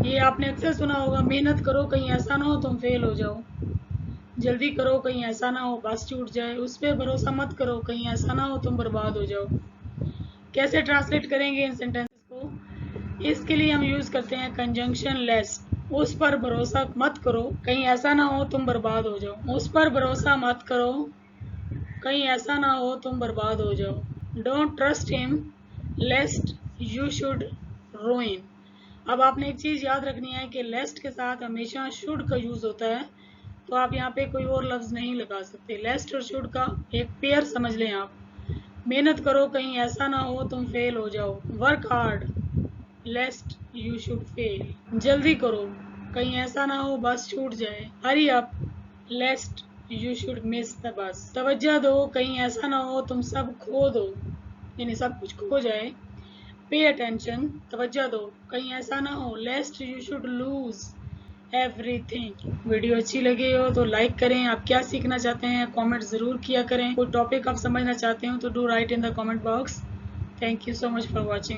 ये आपने अक्सर सुना होगा, मेहनत करो कहीं ऐसा ना हो तुम फेल हो जाओ, जल्दी करो कहीं ऐसा ना हो बस छूट जाए, उस पर भरोसा मत करो कहीं ऐसा ना हो तुम बर्बाद हो जाओ। कैसे ट्रांसलेट करेंगे इन सेंटेंसेस को? इसके लिए हम यूज करते हैं कंजंक्शन लेस। उस पर भरोसा मत करो कहीं ऐसा ना हो तुम बर्बाद हो जाओ। उस पर भरोसा मत करो कहीं ऐसा ना हो तुम बर्बाद हो जाओ। Don't trust him लेस्ट you should ruin. अब आपने एक चीज याद रखनी है कि लेस्ट के साथ हमेशा शुड का यूज होता है, तो आप यहाँ पे कोई और लफ्ज नहीं लगा सकते। लेस्ट और शुड का एक पेयर समझ लें आप। मेहनत करो कहीं ऐसा ना हो तुम फेल हो जाओ। Work hard लेस्ट you should fail. जल्दी करो कहीं ऐसा ना हो बस छूट जाए। Hurry up लेस्ट you should miss the bus. तवज्जो दो कहीं ऐसा ना हो तुम सब खो दो, यानी सब कुछ खो जाए। पे अटेंशन तवज्जो दो कहीं ऐसा ना हो लेस्ट you should lose everything. Video अच्छी लगी हो तो लाइक करें। आप क्या सीखना चाहते हैं कमेंट ज़रूर किया करें। कोई टॉपिक आप समझना चाहते हो तो do right in the comment box. Thank you so much for watching.